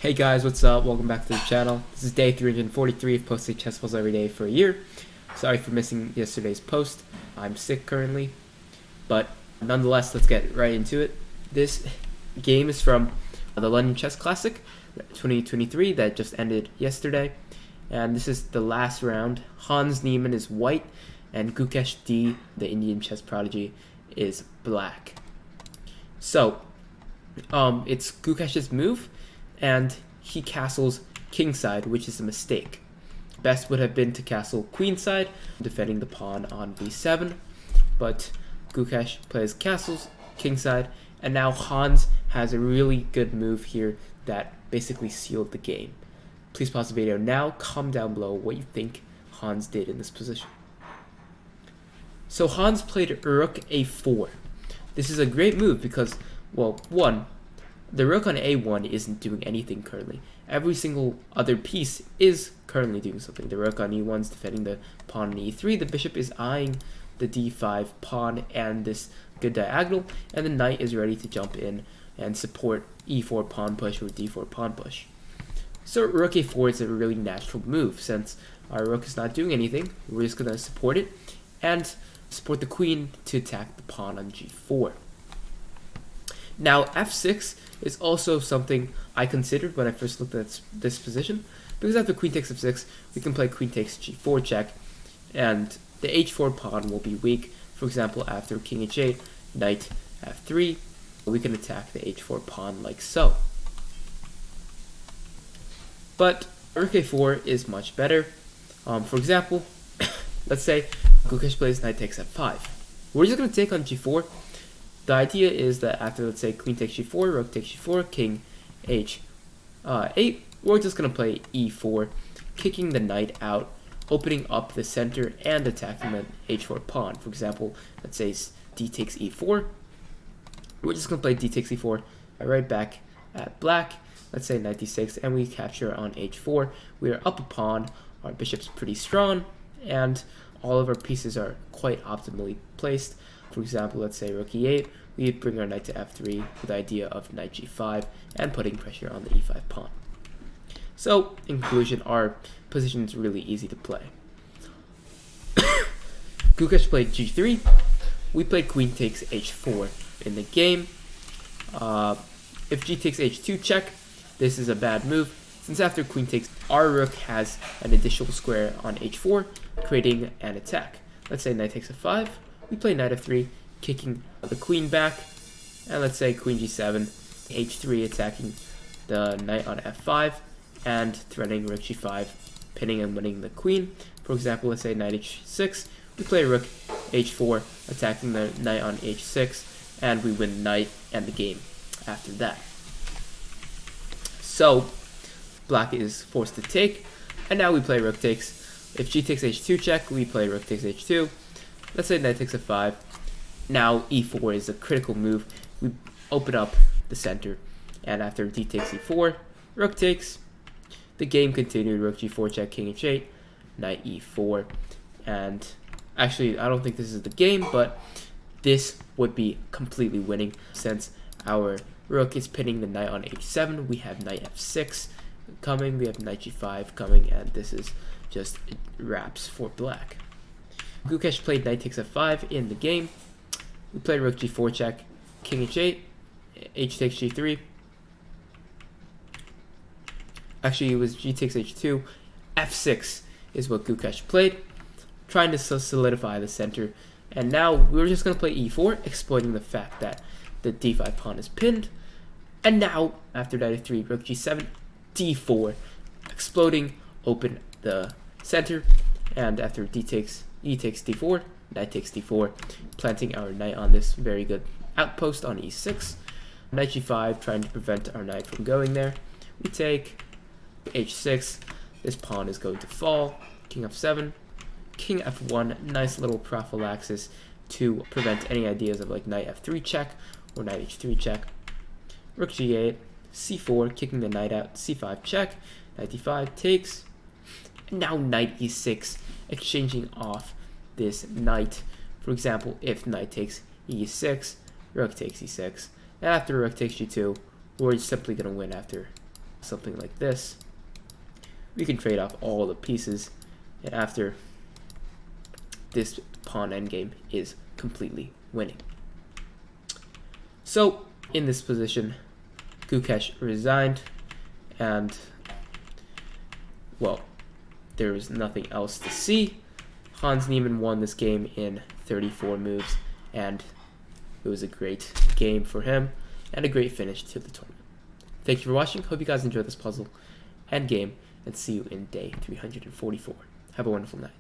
Hey guys, what's up? Welcome back to the channel. This is day 343 of posting chess puzzles every day for a year. Sorry for missing yesterday's post. I'm sick currently, but nonetheless, let's get right into it. This game is from the London Chess Classic 2023 that just ended yesterday, and this is the last round. Hans Niemann is white, and Gukesh D, the Indian chess prodigy, is black. So, it's Gukesh's move, and he castles kingside, which is a mistake. Best would have been to castle queenside, defending the pawn on b7, but Gukesh plays castles kingside, and now Hans has a really good move here that basically sealed the game. Please pause the video now, comment down below what you think Hans did in this position. So Hans played rook a4. This is a great move because, well, one, the rook on a1 isn't doing anything currently. Every single other piece is currently doing something. The rook on e1 is defending the pawn on e3. The bishop is eyeing the d5 pawn and this good diagonal. And the knight is ready to jump in and support e4 pawn push or d4 pawn push. So rook a4 is a really natural move. Since our rook is not doing anything, we're just going to support it and support the queen to attack the pawn on g4. Now f6 is also something I considered when I first looked at this position, because after queen takes f6, we can play queen takes g4 check, and the h4 pawn will be weak. For example, after king h8, knight f3, we can attack the h4 pawn like so. But rook a4 is much better. For example, let's say Gukesh plays knight takes f5. We're just going to take on g4. The idea is that after, let's say, queen takes g4, rook takes g4, king h8, we're just going to play e4, kicking the knight out, opening up the center, and attacking the h4 pawn. For example, let's say d takes e4. We're just going to play d takes e4 right back at black. Let's say knight d6, and we capture on h4. We are up a pawn, our bishop's pretty strong, and all of our pieces are quite optimally placed. For example, let's say rook e8, we bring our knight to f3 with the idea of knight g5 and putting pressure on the e5 pawn. So, in conclusion, our position is really easy to play. Gukesh played g3, we played queen takes h4 in the game. If g takes h2 check, this is a bad move, since after queen takes, our rook has an additional square on h4, creating an attack. Let's say knight takes f5, we play knight f3, kicking the queen back, and let's say queen g7, h3 attacking the knight on f5, and threatening rook g5, pinning and winning the queen. For example, let's say knight h6, we play rook h4, attacking the knight on h6, and we win the knight and the game after that. So, black is forced to take, and now we play rook takes. If g takes h2 check, we play rook takes h2. Let's say knight takes f5. Now e4 is a critical move. We open up the center, and after d takes e4, rook takes. The game continued. Rook g4 check, king h8, knight e4, and actually I don't think this is the game, but this would be completely winning since our rook is pinning the knight on h7. We have knight f6 coming. We have knight g5 coming, and this is just wraps for black. Gukesh played knight takes f5 in the game. We played rook g4 check, king h8, h takes g3. Actually, it was g takes h2. f6 is what Gukesh played, trying to solidify the center. And now we're just going to play e4, exploiting the fact that the d5 pawn is pinned. And now, after knight f3, rook g7, d4, exploding open the center. And after e takes d4, knight takes d4, planting our knight on this very good outpost on e6. Knight g5, trying to prevent our knight from going there. We take h6, this pawn is going to fall, king f7, king f1, nice little prophylaxis to prevent any ideas of like knight f3 check or knight h3 check. Rook g8, c4, kicking the knight out, c5 check, knight d5 takes, and now knight e6, exchanging off this knight. For example, if knight takes e6, rook takes e6, and after rook takes g2, we're simply going to win after something like this, we can trade off all the pieces, and after this pawn endgame is completely winning. So in this position, Gukesh resigned, and well, there was nothing else to see. Hans Niemann won this game in 34 moves, and it was a great game for him and a great finish to the tournament. Thank you for watching. Hope you guys enjoyed this puzzle and game, and see you in day 344. Have a wonderful night.